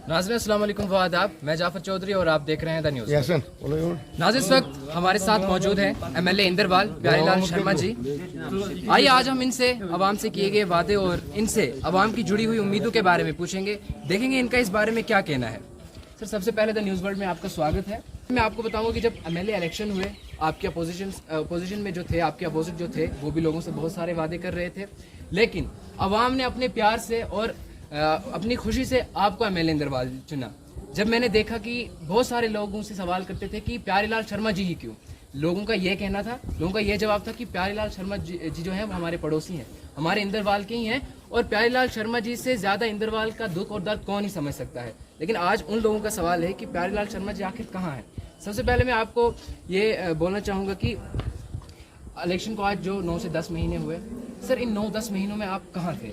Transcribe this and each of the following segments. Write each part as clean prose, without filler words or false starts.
नाज़रीन अस्सलाम वालेकुम व आदाब। मैं जाफर चौधरी और आप देख रहे हैं द न्यूज़। नाज़रीन इस वक्त हमारे साथ मौजूद हैं एमएलए इंदरवाल प्यारेलाल शर्मा जी। आइए आज हम इनसे अवाम से किए गए वादे और इनसे अवाम की जुड़ी हुई उम्मीदों के बारे में पूछेंगे, देखेंगे इनका इस बारे में क्या कहना है। सर सबसे पहले द न्यूज़ वर्ल्ड में आपका स्वागत है। मैं आपको बताऊंगा कि जब एमएलए इलेक्शन हुए आपके अपोजिशन में जो थे, आपके अपोजिट जो थे, वो भी लोगों से बहुत सारे वादे कर रहे थे, लेकिन अवाम ने अपने प्यार से और अपनी खुशी से आपको एमएलए इंदरवाल चुना। जब मैंने देखा कि बहुत सारे लोगों से सवाल करते थे कि प्यारेलाल शर्मा जी ही क्यों, लोगों का ये कहना था, लोगों का ये जवाब था कि प्यारेलाल शर्मा जी जो है वो हमारे पड़ोसी हैं, हमारे इंदरवाल के ही हैं, और प्यारेलाल शर्मा जी से ज़्यादा इंदरवाल का दुख और दर्द कौन ही समझ सकता है। लेकिन आज उन लोगों का सवाल है कि प्यारेलाल शर्मा जी आखिर कहाँ हैं। सबसे पहले मैं आपको ये बोलना चाहूँगा कि इलेक्शन को आज जो 9 से 10 महीने हुए, सर इन 9-10 महीनों में आप कहाँ थे?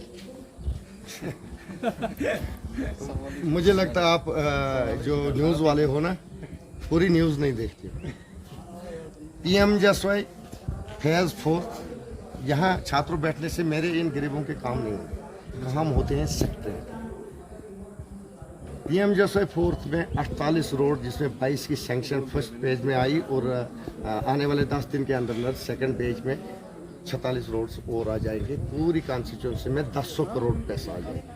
मुझे लगता है आप जो न्यूज़ वाले हो ना, पूरी न्यूज़ नहीं देखते। पीएमजेएसवाई फेज 4 यहाँ छात्रों बैठने से मेरे इन गरीबों के काम नहीं होते, काम होते हैं सेक्टर। पीएमजेएसवाई 4 में 48 रोड, जिसमें 22 की सैंक्शन फर्स्ट पेज में आई और आने वाले 10 दिन के अंदर सेकंड पेज में 46 रोड्स और आ जाएंगे। पूरी कॉन्स्टिट्यूंसी में 10 करोड़ पैसा आ जाएगा।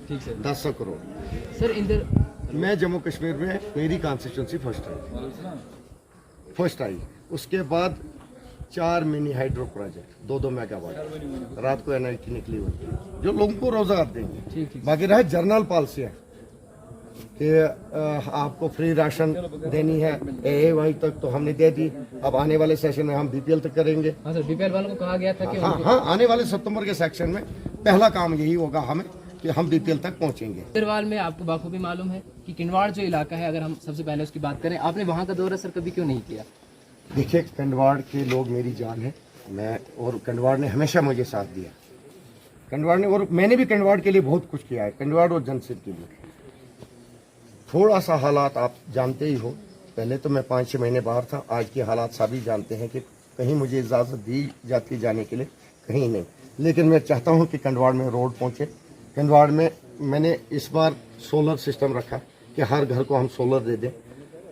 ठीक सर, 10 करोड़। सर मैं जम्मू कश्मीर में मेरी कॉन्स्टिट्यूंसी फर्स्ट आई। उसके बाद 4 मिनी हाइड्रो प्रोजेक्ट 2-2 मेगावाट रात को एनर्जी निकली हुई जो लोगों को रोजगार देंगे। बाकी रहा जनरल पॉलिसी है कि आपको फ्री राशन देनी है, वहीं तक तो हमने दे दी। अब आने वाले सेशन में हम बीपीएल तक करेंगे। हाँ सर, बीपीएल वालों को कहा गया था कि हाँ, आने वाले सितंबर के सेक्शन में पहला काम यही होगा हमें कि हम बीपीएल तक पहुंचेंगे। इंदरवाल में आपको बाखूबी मालूम है कि किंडवाड़ जो इलाका है, अगर हम सबसे पहले उसकी बात करें, आपने वहाँ का दौरा सर कभी क्यों नहीं किया? देखिए, कंडवाड़ के लोग मेरी जान है, मैं और कंडवाड़ ने हमेशा मुझे साथ दिया। कंडवाड़ ने, और मैंने भी कंडवाड़ के लिए बहुत कुछ किया है, कंडवाड़ और जनसिद्ध के लिए। थोड़ा सा हालात आप जानते ही हो, पहले तो मैं 5-6 महीने बाहर था, आज के हालात सभी जानते हैं कि कहीं मुझे इजाज़त दी जाती जाने के लिए, कहीं नहीं। लेकिन मैं चाहता हूँ कि कंडवाड़ में रोड पहुँचे। कंडवाड़ में मैंने इस बार सोलर सिस्टम रखा कि हर घर को हम सोलर दे दें।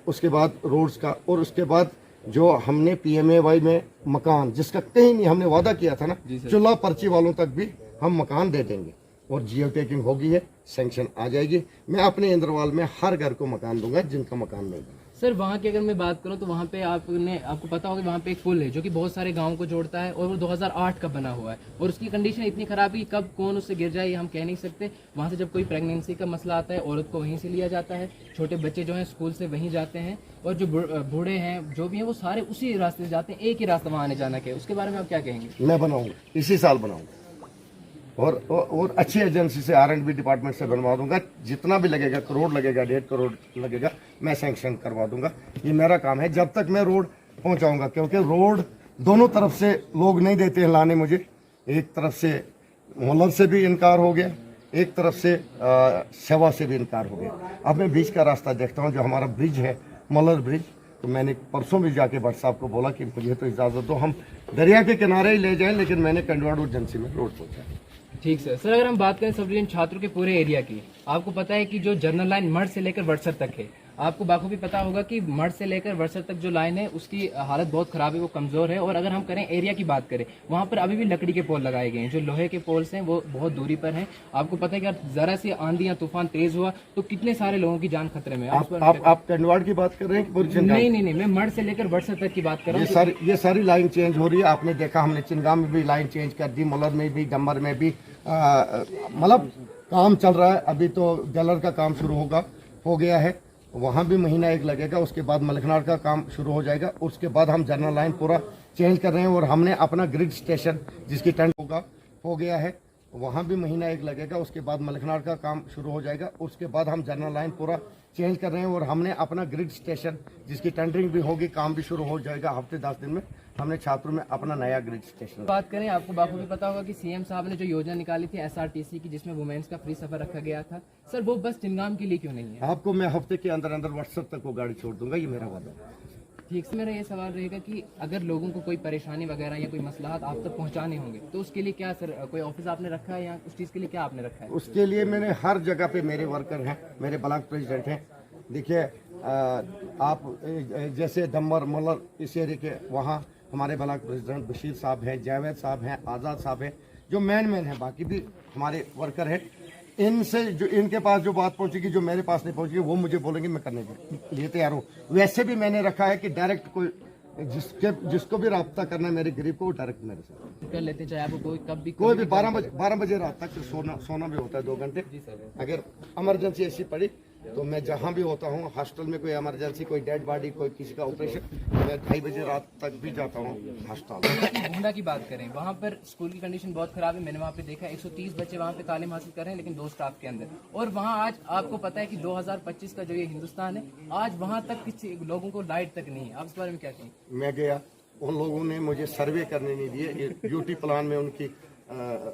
उसके बाद रोड्स का, और उसके बाद जो हमने पीएमएवाई में मकान, जिसका कहीं नहीं हमने वादा किया था ना, चूल्हा पर्ची वालों तक भी हम मकान दे देंगे, और जियो टैगिंग होगी है, सैंक्शन आ जाएगी। मैं अपने इंदरवाल में हर घर को मकान दूंगा जिनका मकान नहीं बना। सर वहाँ की अगर मैं बात करूँ तो वहाँ पे आपको पता होगा, वहाँ पे एक पुल है जो कि बहुत सारे गाँव को जोड़ता है, और वो 2008 का बना हुआ है, और उसकी कंडीशन इतनी खराब है कि कब कौन उससे गिर जाए ये हम कह नहीं सकते। वहाँ से जब कोई प्रेगनेंसी का मसला आता है, औरत को वहीं से लिया जाता है, छोटे बच्चे जो हैं स्कूल से वहीं जाते हैं, और जो बूढ़े हैं जो भी हैं वो सारे उसी रास्ते से जाते हैं। एक ही रास्ता वहाँ आने जाना के, उसके बारे में आप क्या कहेंगे? मैं बनाऊंगा, इसी साल बनाऊंगा, और अच्छी एजेंसी से R&B डिपार्टमेंट से बनवा दूंगा। जितना भी लगेगा, करोड़ लगेगा, 1.5 करोड़ लगेगा, मैं सैंक्शन करवा दूंगा। ये मेरा काम है जब तक मैं रोड पहुंचाऊंगा, क्योंकि रोड दोनों तरफ से लोग नहीं देते हैं लाने मुझे। एक तरफ से मोलर से भी इनकार हो गया, एक तरफ से सेवा से भी इनकार हो गया। अब मैं बीच का रास्ता देखता हूँ, जो हमारा ब्रिज है, मोलर ब्रिज। तो मैंने परसों भी जाके भट्ट साहब को बोला कि मुझे तो इजाज़त दो, हम दरिया के किनारे ही ले जाएं, लेकिन मैंने कंडवाड़ एजेंसी में रोड पहुँचा। ठीक सर, अगर हम बात करें सब डिवीजन छात्रों के पूरे एरिया की, आपको पता है कि जो जनरल लाइन मर्ड से लेकर वड़सर तक है, आपको बाखूबी पता होगा कि मर्ड से लेकर वड़सर तक जो लाइन है उसकी हालत बहुत खराब है, वो कमजोर है। और अगर हम करें एरिया की बात करें, वहाँ पर अभी भी लकड़ी के पोल लगाए गए हैं, जो लोहे के पोल्स हैं वो बहुत दूरी पर हैं। आपको पता है कि अगर जरा सी आंधी या तूफान तेज हुआ तो कितने सारे लोगों की जान खतरे में। आप कंडवाड़ की बात कर रहे हैं? नहीं, मैं मर्ड से लेकर वड़सर तक की बात कर रहा हूँ। ये सारी लाइन चेंज हो रही है। आपने देखा, हमने चिनगाम में भी लाइन चेंज कर दी, मलर में भी, डम्बर में भी, मतलब काम चल रहा है। अभी तो जलर का काम शुरू हो गया है, वहाँ भी महीना 1 लगेगा। उसके बाद मलखनाड़ का काम शुरू हो जाएगा। उसके बाद हम जनरल लाइन पूरा चेंज कर रहे हैं, और हमने अपना ग्रिड स्टेशन जिसकी टेंट हो गया है, वहाँ भी महीना 1 लगेगा। उसके बाद मलखनाड़ का काम शुरू हो जाएगा। उसके बाद हम जनरल लाइन पूरा चेंज कर रहे हैं, और हमने अपना ग्रिड स्टेशन जिसकी टेंडरिंग भी होगी, काम भी शुरू हो जाएगा। हफ्ते 10 दिन में हमने छात्रों में अपना नया ग्रिड स्टेशन। बात करें, आपको बाखूबी पता होगा कि सीएम साहब ने जो योजना निकाली थी SRTC की, जिसमें वुमेन्स का फ्री सफर रखा गया था, सर वो बस चिनगाम के लिए क्यों नहीं है? आपको मैं हफ्ते के अंदर व्हाट्सएप तक वो गाड़ी छोड़ दूंगा, ये मेरा वादा है। ठीक से मेरा ये सवाल रहेगा कि अगर लोगों को कोई परेशानी वगैरह या कोई मसलाहत आप तक पहुंचाने होंगे तो उसके लिए क्या सर कोई ऑफिस आपने रखा है या उस चीज़ के लिए क्या आपने रखा है? उसके लिए मैंने हर जगह पे मेरे वर्कर हैं, मेरे ब्लॉक प्रेसिडेंट हैं। देखिए आप जैसे दम्बर मलर इस एरिया के वहाँ हमारे ब्लॉक प्रेसिडेंट बशीर साहब हैं, जावेद साहब हैं, आज़ाद साहब हैं, जो मैन हैं। बाकी भी हमारे वर्कर हैं। इनसे जो इनके पास जो बात पहुंचेगी, जो मेरे पास नहीं पहुंचेगी, वो मुझे बोलेंगे, मैं करने के लिए तैयार हूँ। वैसे भी मैंने रखा है कि डायरेक्ट कोई जिसको भी रब्ता करना है मेरे गरीब को, वो डायरेक्ट मेरे साथ कर लेते, चाहे आपको कोई भी 12 बजे रात तक सोना भी होता है 2 घंटे। अगर इमरजेंसी ऐसी पड़ी तो मैं जहाँ भी होता हूँ, हॉस्टल में कोई इमरजेंसी, कोई डेड बॉडी, कोई किसी का ऑपरेशन, मैं 2:30 बजे रात तक भी जाता हूँ हॉस्टल। भूंडा की बात करें, वहाँ पर स्कूल की कंडीशन बहुत खराब है। मैंने वहाँ पे देखा 130 बच्चे वहाँ पे तालीम हासिल कर रहे हैं, लेकिन 2 स्टाफ के अंदर। और वहाँ आज आपको पता है कि 2025 का जो ये हिंदुस्तान है, आज वहाँ तक किसी लोगों को लाइट तक नहीं है। आप इस बारे में क्या कहेंगे? मैं गया, उन लोगों ने मुझे सर्वे करने नहीं दिए। यूटी प्लान में उनकी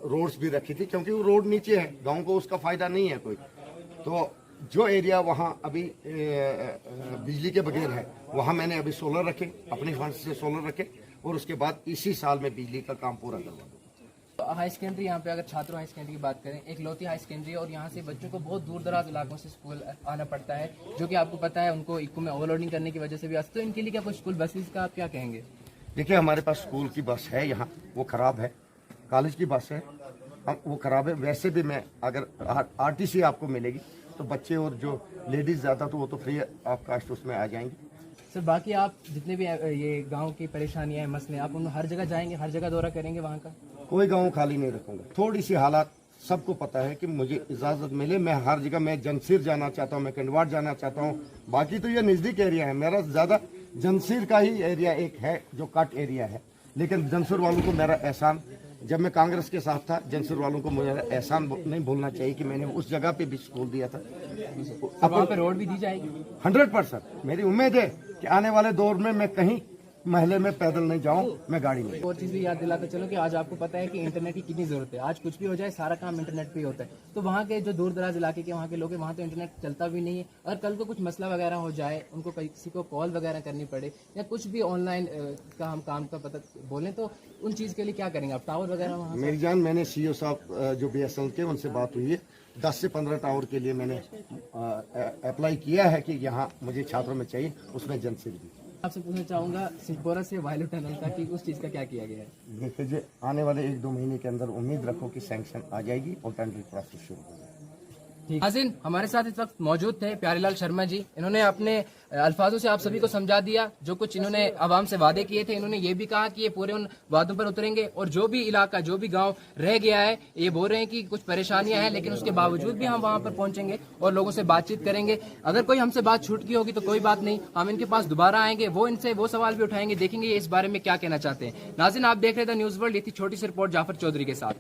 रोड्स भी रखी थी, क्योंकि वो रोड नीचे है, गांव को उसका फायदा नहीं है कोई। तो जो एरिया वहाँ अभी बिजली के बगैर है, वहाँ मैंने अभी सोलर रखे, अपने फंड से सोलर रखे, और उसके बाद इसी साल में बिजली का काम पूरा करवा दूँ। हाई सेकेंडरी, यहाँ पे अगर छात्रों हाई सेकेंडरी की बात करें, एक लौती हाई सेकेंडरी, और यहाँ से बच्चों को बहुत दूर दराज इलाकों से स्कूल आना पड़ता है, जो कि आपको पता है उनको इक्को में ओवरलोडिंग करने की वजह से भी तो इनके लिए क्या कोई स्कूल बसेस का आप क्या कहेंगे? देखिए, हमारे पास स्कूल की बस है यहाँ, वो खराब है। कॉलेज की बस है, वो खराब है। वैसे भी मैं अगर RTC आपको मिलेगी तो बच्चे और जो लेडीज ज़्यादा, तो वो तो फ्री ऑफ कास्ट उसमें आ जाएंगे। सर बाकी आप जितने भी ये गांव की परेशानियां हैं, मसले, आप उन हर जगह जाएंगे, हर जगह दौरा करेंगे वहाँ का? कोई गांव खाली नहीं रखूंगा। थोड़ी सी हालात सबको पता है कि मुझे इजाज़त मिले, मैं हर जगह, मैं जंसीर जाना चाहता हूँ, मैं कंडवाड़ जाना चाहता हूँ। बाकी तो ये नज़दीक एरिया है मेरा, ज़्यादा जंसीर का ही एरिया एक है जो कट एरिया है। लेकिन जंसीर वालों को मेरा एहसान, जब मैं कांग्रेस के साथ था, जंसीर वालों को मुझे एहसान नहीं भूलना चाहिए कि मैंने उस जगह पे भी स्कूल दिया था। अब वहाँ पे रोड भी दी जाएगी 100%। मेरी उम्मीद है कि आने वाले दौर में मैं कहीं महल्ले में पैदल नहीं जाऊं, मैं गाड़ी में। और चीज़ भी याद दिलाकर चलो कि आज आपको पता है कि इंटरनेट की कितनी ज़रूरत है। आज कुछ भी हो जाए, सारा काम इंटरनेट पे ही होता है। तो वहाँ के जो दूर दराज इलाके के वहाँ के लोग हैं, वहाँ तो इंटरनेट चलता भी नहीं है। और कल को कुछ मसला वगैरह हो जाए, उनको किसी को कॉल वगैरह करनी पड़े, या कुछ भी ऑनलाइन का हम काम का पता बोलें, तो उन चीज़ के लिए क्या करेंगे आप? टावर वगैरह वहाँ? मेरी जान, मैंने CO साहब जो BSNL के, उनसे बात हुई है। 10 से 15 टावर के लिए मैंने अप्लाई किया है कि यहाँ मुझे छात्रों में चाहिए, उसमें जंसीर भी। आपसे पूछना चाहूँगा सिंहपोरा से वायलू टनल का, कि उस चीज़ का क्या किया गया है? देखिए, आने वाले 1-2 महीने के अंदर उम्मीद रखो कि सैंक्शन आ जाएगी और टेंडर प्रोसेस शुरू हो जाएगा। हाज़िन, हमारे साथ इस वक्त मौजूद थे प्यारेलाल शर्मा जी। इन्होंने अपने अल्फाजों से आप सभी को समझा दिया जो कुछ इन्होंने आवाम से वादे किए थे। इन्होंने ये भी कहा कि ये पूरे उन वादों पर उतरेंगे, और जो भी इलाका, जो भी गांव रह गया है, ये बोल रहे हैं कि कुछ परेशानियां हैं, लेकिन उसके बावजूद भी हम वहां पर पहुंचेंगे और लोगों से बातचीत करेंगे। अगर कोई हमसे बात छूट गई होगी तो कोई बात नहीं, हम इनके पास दोबारा आएंगे, वो इनसे वो सवाल भी उठाएंगे, देखेंगे ये इस बारे में क्या कहना चाहते हैं। नाज़रीन, आप देख रहे थे न्यूज़ वर्ल्ड। ये थी छोटी सी रिपोर्ट जाफर चौधरी के साथ।